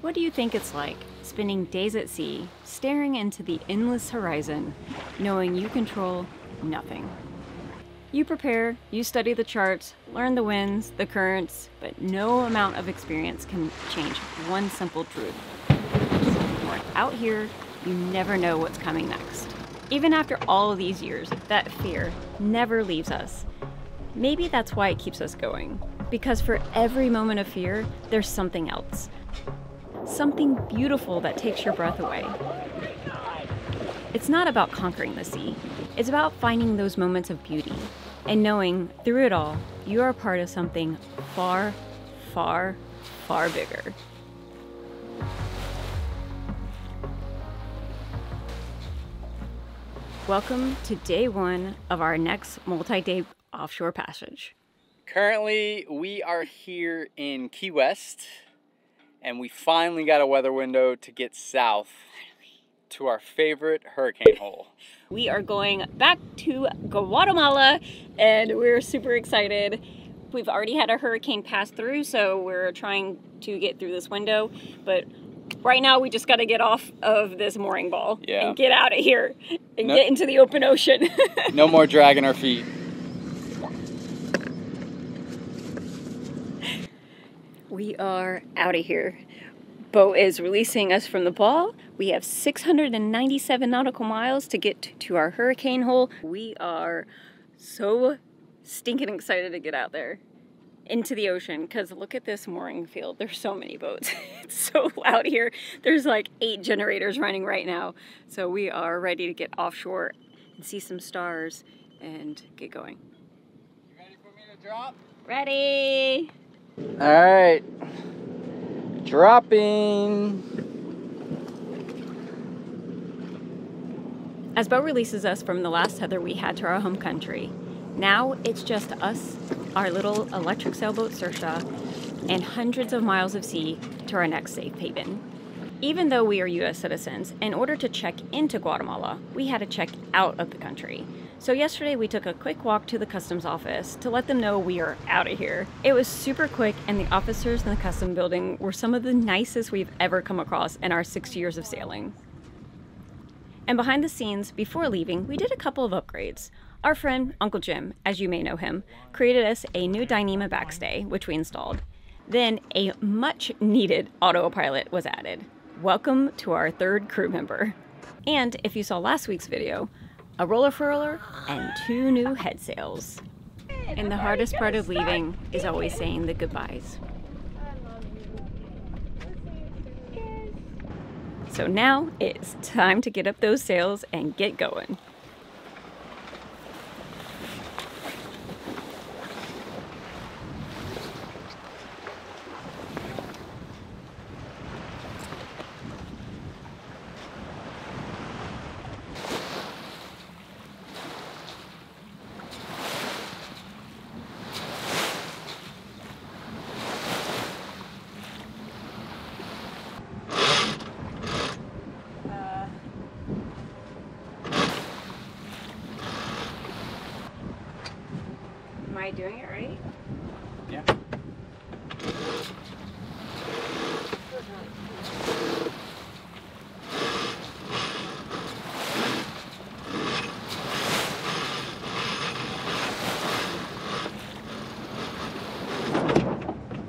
What do you think it's like spending days at sea, staring into the endless horizon, knowing you control nothing? You prepare, you study the charts, learn the winds, the currents, but no amount of experience can change one simple truth. When we're out here, you never know what's coming next. Even after all of these years, that fear never leaves us. Maybe that's why it keeps us going. Because for every moment of fear, there's something else. Something beautiful that takes your breath away. It's not about conquering the sea. It's about finding those moments of beauty and knowing through it all, you are part of something far, far, far bigger. Welcome to day one of our next multi-day offshore passage. Currently, we are here in Key West, and we finally got a weather window to get south to our favorite hurricane hole. We are going back to Guatemala, and we're super excited. We've already had a hurricane pass through, so we're trying to get through this window, but right now we just got to get off of this mooring ball and get out of here and get into the open ocean. No more dragging our feet. We are out of here. Beau is releasing us from the ball. We have 697 nautical miles to get to our hurricane hole. We are so stinking excited to get out there into the ocean, because look at this mooring field. There's so many boats. It's so loud here. There's like 8 generators running right now. So we are ready to get offshore and see some stars and get going. You ready for me to drop? Ready! All right, dropping. As Beau releases us from the last tether we had to our home country, now it's just us, our little electric sailboat Saoirse, and hundreds of miles of sea to our next safe haven. Even though we are U.S. citizens, in order to check into Guatemala, we had to check out of the country. So yesterday we took a quick walk to the customs office to let them know we are out of here. It was super quick, and the officers in the custom building were some of the nicest we've ever come across in our 6 years of sailing. And behind the scenes, before leaving, we did a couple of upgrades. Our friend, Uncle Jim, as you may know him, created us a new Dyneema backstay, which we installed. Then a much needed autopilot was added. Welcome to our 3rd crew member. And if you saw last week's video, a roller furler and 2 new head sails. And the hardest part of leaving is always saying the goodbyes. So now it's time to get up those sails and get going. Am I doing it right? Yeah.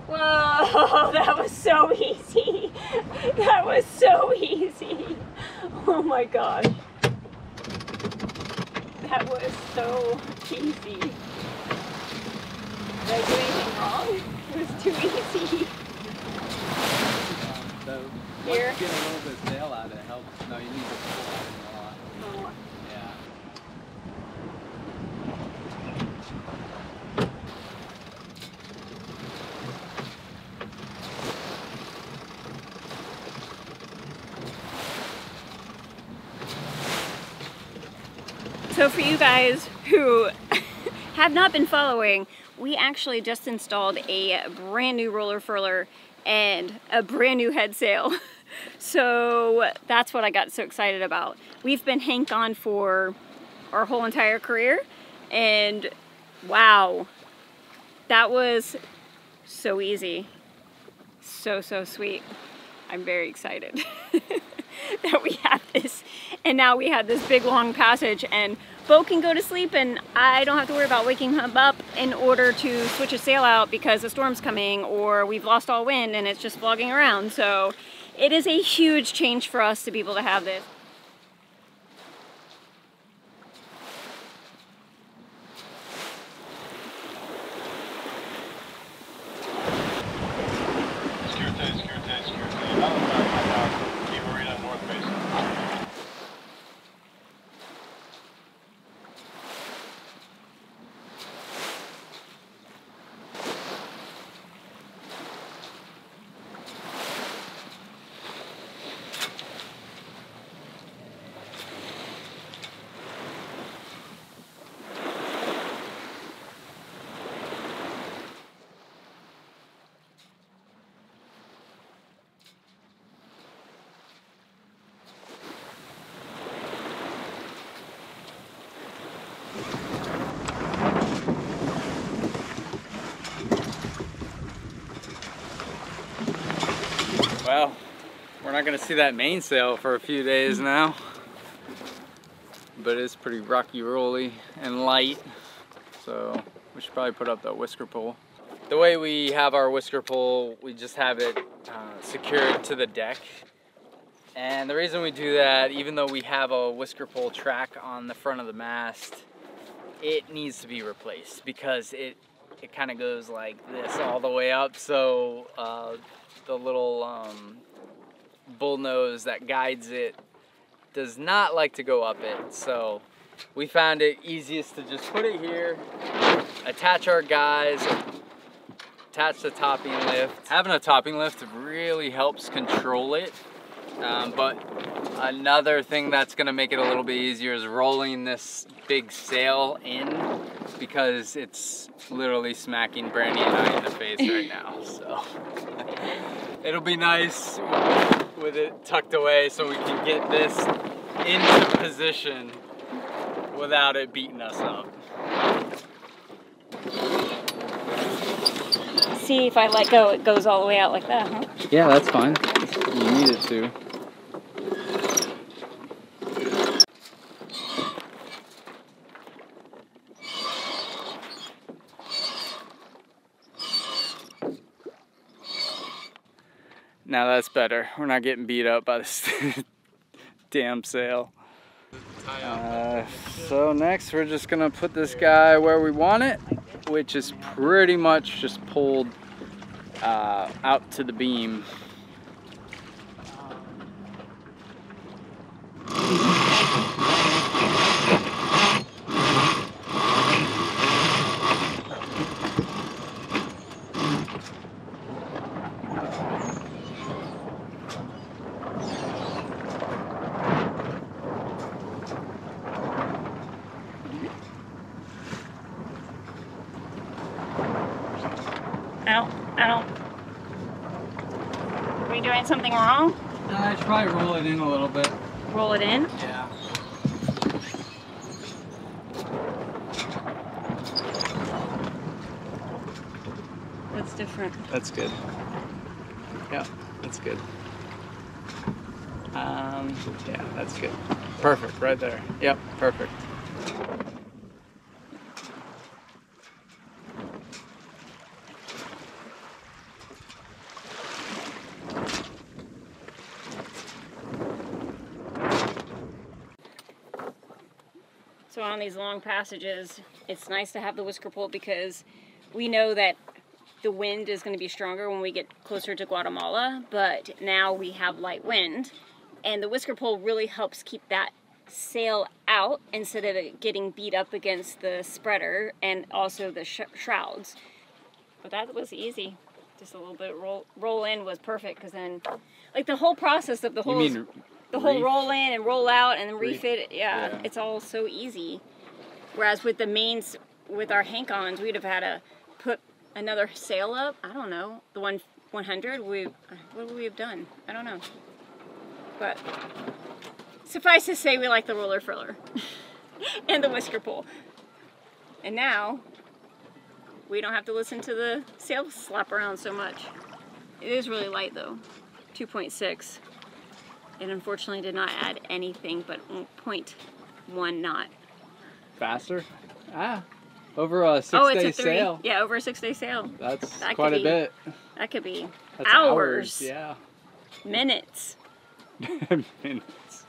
Whoa, that was so easy. That was so easy. Oh my gosh. That was so easy. Did I do anything wrong? It was too easy. So here. Once you get a little bit of sail out, it helps. No, you need to pull out a lot. Oh. Yeah. So for you guys who have not been following, we actually just installed a brand new roller furler and a brand new head sail. So that's what I got so excited about. We've been Hank on for our whole entire career, and wow, that was so easy. So sweet. I'm very excited that we have this. And now we have this big long passage, and Beau can go to sleep and I don't have to worry about waking him up in order to switch a sail out because a storm's coming or we've lost all wind and it's just flogging around. So it is a huge change for us to be able to have this. Well, we're not gonna see that mainsail for a few days now, but it's pretty rocky, rolly, and light, so we should probably put up that whisker pole. The way we have our whisker pole, we just have it secured to the deck. And the reason we do that, even though we have a whisker pole track on the front of the mast, it needs to be replaced because it kind of goes like this all the way up. So the little bull nose that guides it does not like to go up it. So we found it easiest to just put it here, attach our guys, attach the topping lift. Having a topping lift really helps control it. But another thing that's gonna make it a little bit easier is rolling this big sail in, because it's literally smacking Brandy and I in the face right now. So it'll be nice with it tucked away so we can get this into position without it beating us up. See, if I let go, it goes all the way out like that, huh? Yeah, that's fine. You need it to. Now that's better. We're not getting beat up by this damn sail. So next we're just gonna put this guy where we want it, which is pretty much just pulled out to the beam. I don't. Are we doing something wrong? No, I should probably roll it in a little bit. Roll it in? Yeah. What's different? That's good. Yeah, that's good. Yeah, that's good. Perfect, right there. Yep, perfect. So on these long passages, it's nice to have the whisker pole because we know that the wind is going to be stronger when we get closer to Guatemala, but now we have light wind, and the whisker pole really helps keep that sail out instead of it getting beat up against the spreader and also the shrouds. But that was easy. Just a little bit roll in was perfect, because then, like, the whole process of the whole roll in and roll out and then refit, yeah, it's all so easy. Whereas with the mains, with our hank-ons, we'd have had to put another sail up. I don't know, the 100. What would we have done? I don't know. But suffice to say, we like the roller friller and the whisker pole. And now we don't have to listen to the sail slap around so much. It is really light though. 2.6. It unfortunately did not add anything but 0.1 knot. Faster? Ah, over a 6-day sail. Yeah, over a 6-day sail. That's quite a bit. That could be That's hours. Yeah. Minutes. Minutes.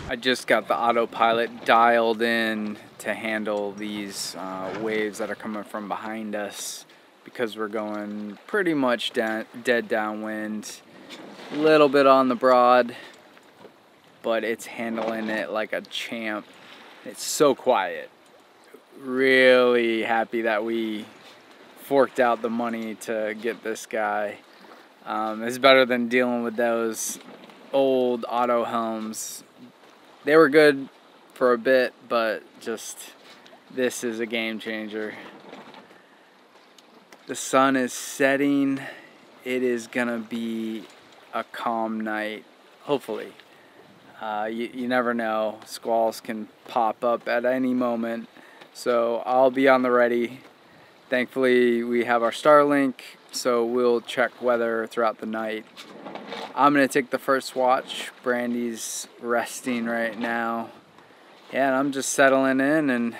I just got the autopilot dialed in to handle these waves that are coming from behind us because we're going pretty much dead downwind, a little bit on the broad, but it's handling it like a champ. It's so quiet. Really happy that we forked out the money to get this guy. It's better than dealing with those old auto helms. They were good for a bit, but just this is a game changer. The sun is setting. It is gonna be a calm night, hopefully. You never know. Squalls can pop up at any moment, so I'll be on the ready. Thankfully, we have our Starlink, so we'll check weather throughout the night. I'm gonna take the first watch. Brandy's resting right now. Yeah, and I'm just settling in and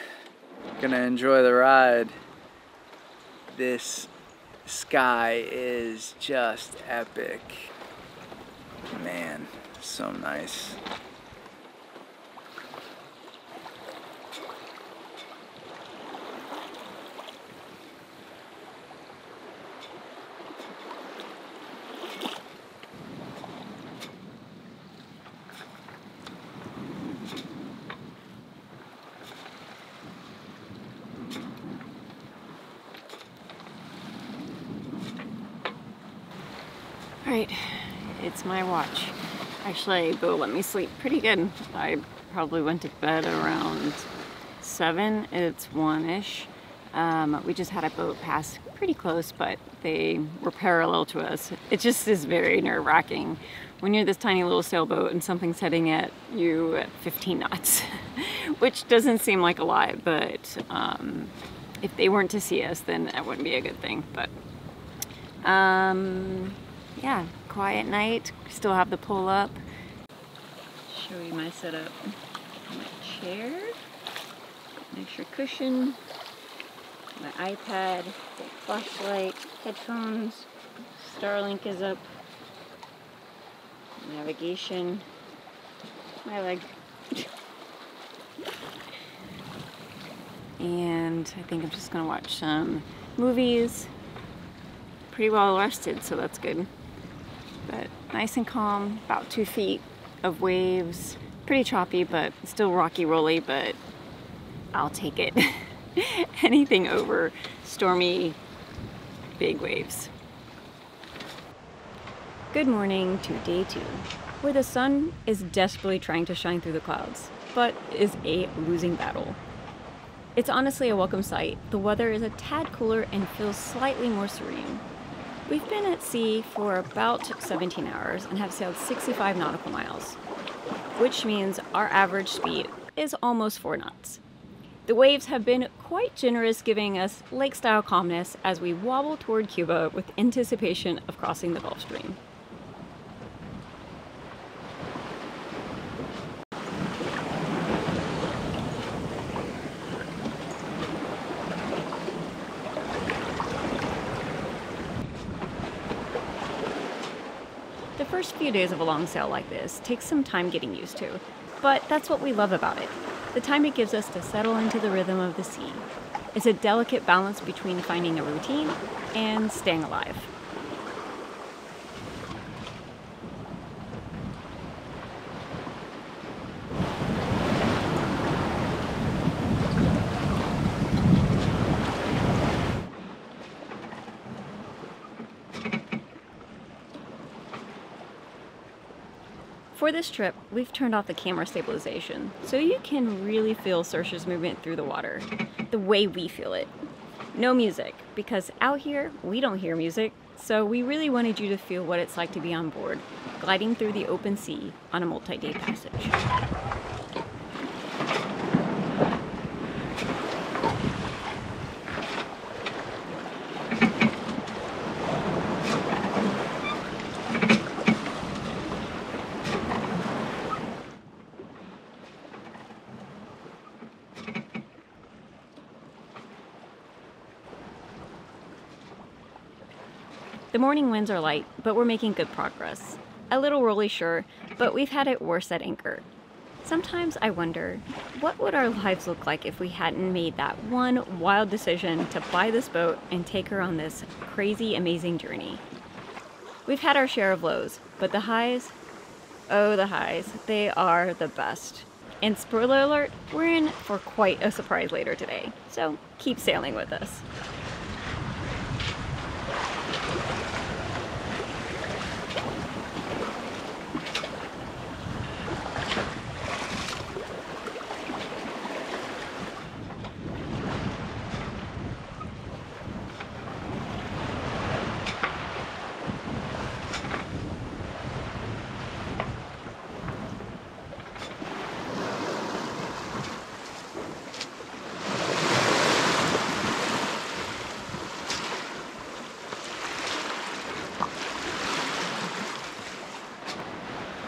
gonna enjoy the ride. This sky is just epic. Man, so nice. Alright, it's my watch. Actually, Beau let me sleep pretty good. I probably went to bed around 7. It's 1-ish. We just had a boat pass pretty close, but they were parallel to us. It just is very nerve-wracking when you're this tiny little sailboat and something's heading at you at 15 knots, which doesn't seem like a lot, but if they weren't to see us, then that wouldn't be a good thing. But yeah, quiet night. Still have the pull up. Show you my setup. My chair, an extra cushion, my iPad, flashlight, headphones, Starlink is up, navigation, my leg. And I think I'm just gonna watch some movies. Pretty well rested, so that's good. But nice and calm, about 2 feet of waves. Pretty choppy, but still rocky rolly, but I'll take it. Anything over stormy, big waves. Good morning to day 2, where the sun is desperately trying to shine through the clouds, but is a losing battle. It's honestly a welcome sight. The weather is a tad cooler and feels slightly more serene. We've been at sea for about 17 hours and have sailed 65 nautical miles, which means our average speed is almost 4 knots. The waves have been quite generous, giving us lake-style calmness as we wobble toward Cuba with anticipation of crossing the Gulf Stream. The first few days of a long sail like this takes some time getting used to, but that's what we love about it. The time it gives us to settle into the rhythm of the sea. It's a delicate balance between finding a routine and staying alive. For this trip, we've turned off the camera stabilization, so you can really feel Saoirse's movement through the water, the way we feel it. No music, because out here we don't hear music, so we really wanted you to feel what it's like to be on board, gliding through the open sea on a multi-day passage. The morning winds are light, but we're making good progress. A little rolly, sure, but we've had it worse at anchor. Sometimes I wonder, what would our lives look like if we hadn't made that one wild decision to buy this boat and take her on this crazy, amazing journey? We've had our share of lows, but the highs, oh, the highs, they are the best. And spoiler alert, we're in for quite a surprise later today, so keep sailing with us.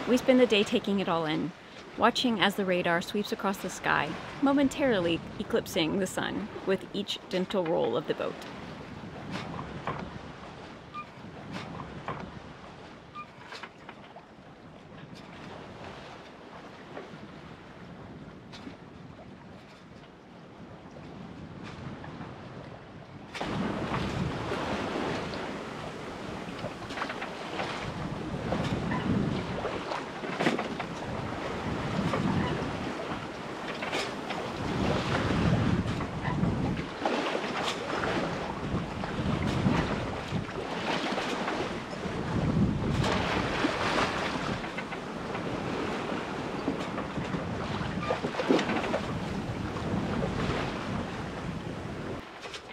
We spend the day taking it all in, watching as the radar sweeps across the sky, momentarily eclipsing the sun with each gentle roll of the boat.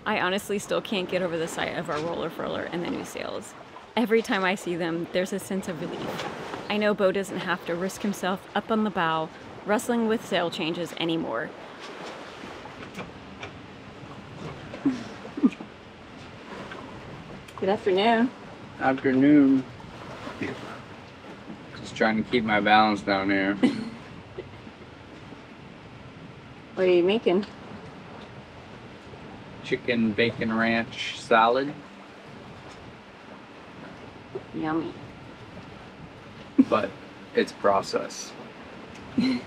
I honestly still can't get over the sight of our roller furler and the new sails. Every time I see them, there's a sense of relief. I know Beau doesn't have to risk himself up on the bow, wrestling with sail changes anymore. Good afternoon. Afternoon. Just trying to keep my balance down here. What are you making? Chicken bacon ranch salad. Yummy. But it's processed. It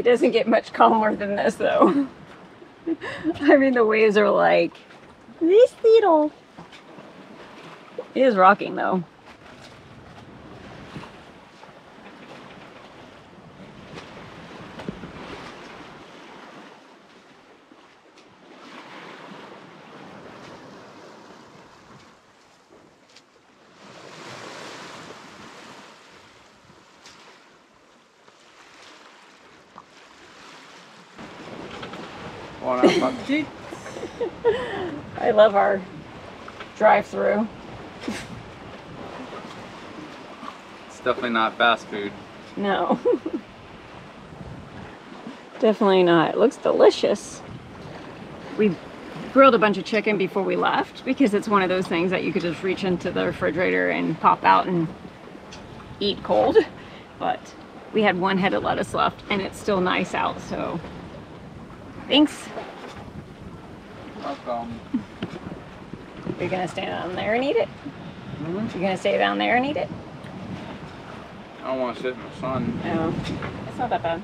doesn't get much calmer than this, though. I mean, the waves are like this little. It is rocking, though. I love our drive-through. It's definitely not fast food. No. Definitely not. It looks delicious. We grilled a bunch of chicken before we left because it's one of those things that you could just reach into the refrigerator and pop out and eat cold. But we had one head of lettuce left and it's still nice out, so thanks. Welcome. You're gonna stay down there and eat it? Mm-hmm. You're gonna stay down there and eat it? I don't want to sit in the sun. No, it's not that bad.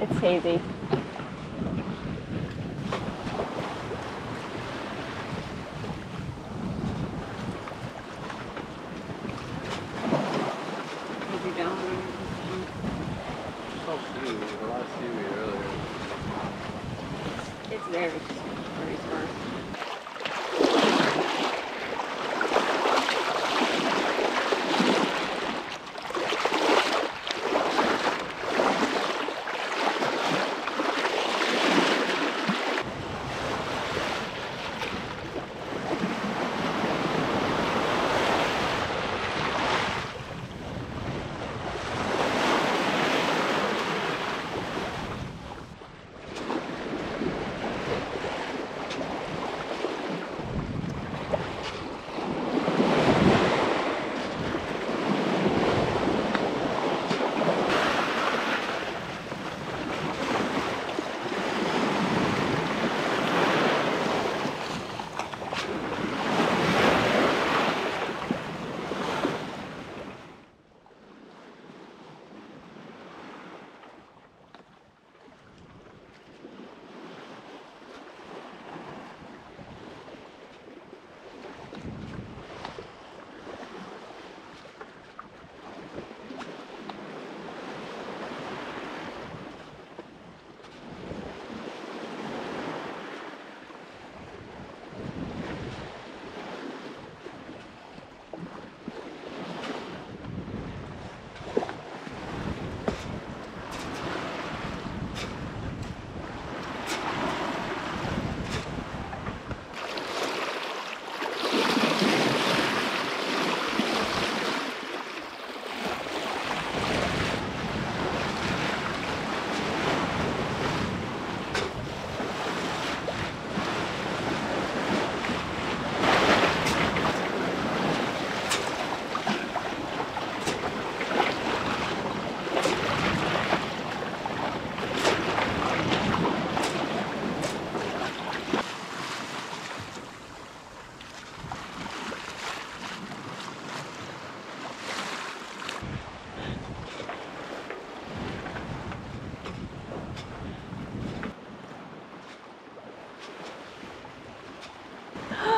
It's hazy. So seaweed. There's a lot of seaweed earlier. It's very sparse.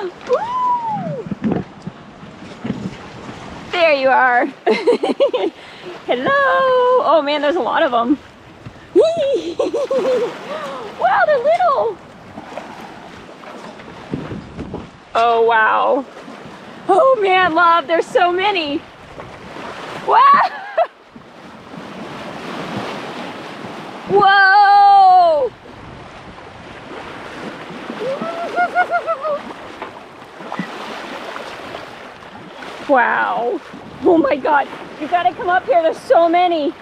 Woo! There you are. Hello. Oh man, there's a lot of them. Wow, they're little. Oh wow. Oh man, love, there's so many. Wow. Whoa. Wow. Oh my God. You gotta come up here. There's so many.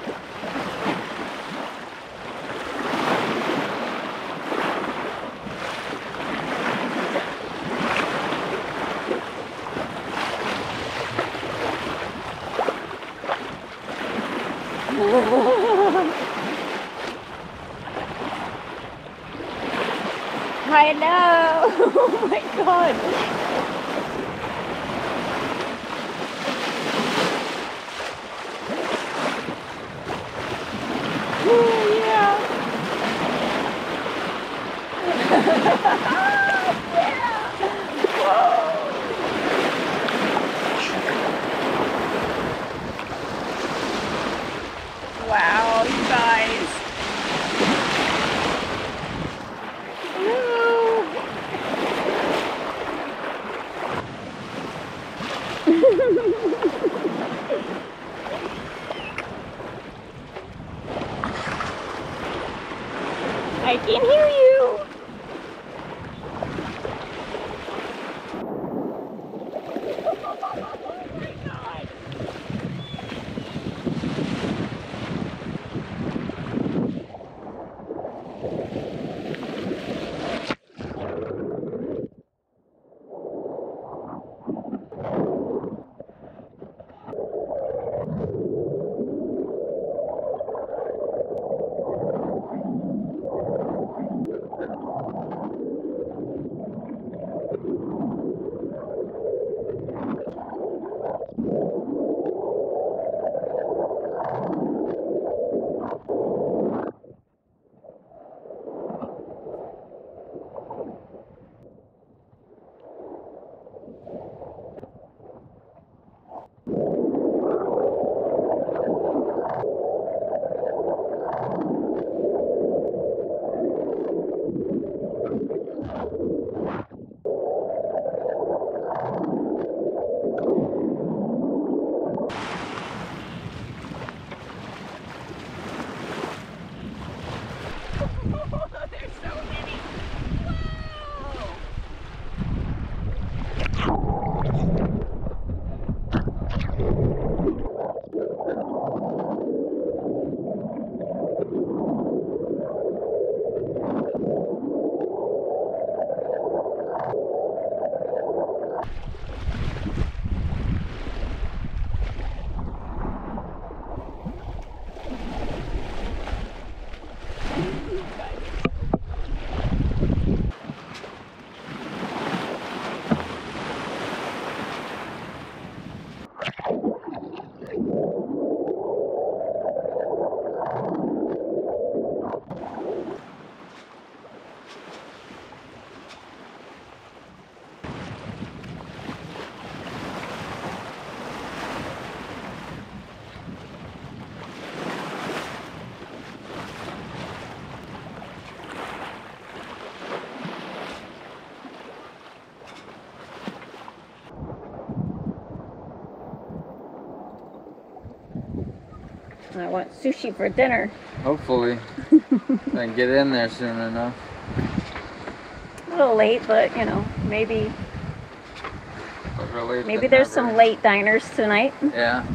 I know. Oh my God. Oh yeah. Yeah. Whoa. Wow, you guys. I can hear you. I want sushi for dinner. Hopefully. I can get in there soon enough. A little late, but you know, maybe Maybe there's some late diners tonight. Yeah.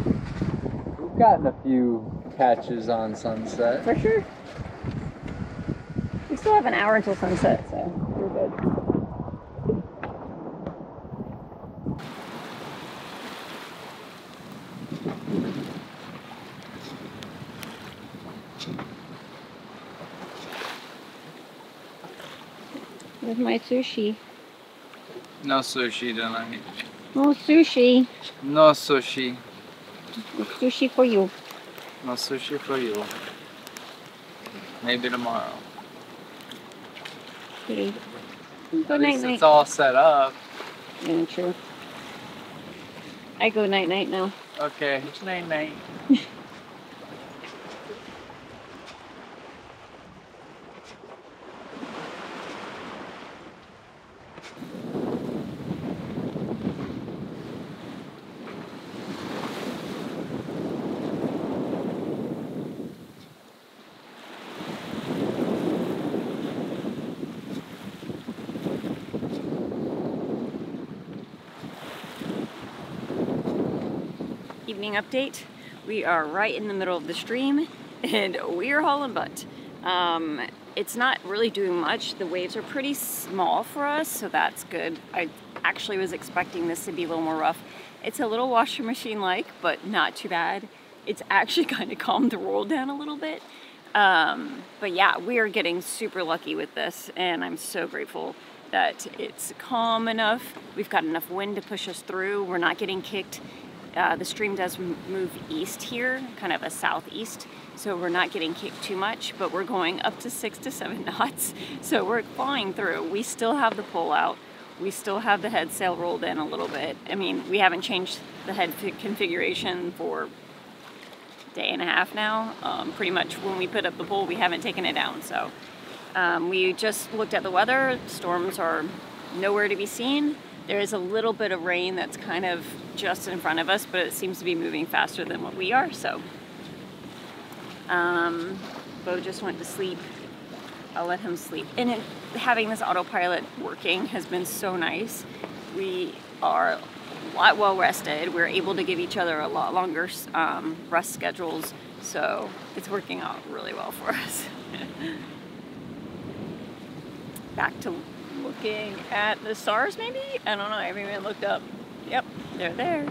We've gotten a few catches on sunset. For sure. We still have an hour until sunset, so we're good. Where's my sushi? No sushi tonight. No sushi. No sushi. No sushi for you. No sushi for you. Maybe tomorrow. Okay. At least it's all set up. Yeah, true. I go night-night now. Okay, night-night. Evening update. We are right in the middle of the stream and we are hauling butt. It's not really doing much. The waves are pretty small for us, so that's good. I actually was expecting this to be a little more rough. It's a little washing machine-like, but not too bad. It's actually kind of calmed the roll down a little bit. But yeah, we are getting super lucky with this, and I'm so grateful that it's calm enough. We've got enough wind to push us through. We're not getting kicked. The stream does move east here, kind of a southeast, so we're not getting kicked too much, but we're going up to 6 to 7 knots, so we're flying through. We still have the pull out. We still have the head sail rolled in a little bit. I mean, we haven't changed the head configuration for a day and a half now. Pretty much when we put up the pole, we haven't taken it down, so we just looked at the weather. Storms are nowhere to be seen. There is a little bit of rain that's kind of just in front of us, but it seems to be moving faster than what we are, so. Beau just went to sleep. I'll let him sleep. And having this autopilot working has been so nice. We are a lot well rested. We're able to give each other a lot longer rest schedules, so it's working out really well for us. Back to looking at the stars, maybe? I don't know, I haven't even looked up. Yep, they're there.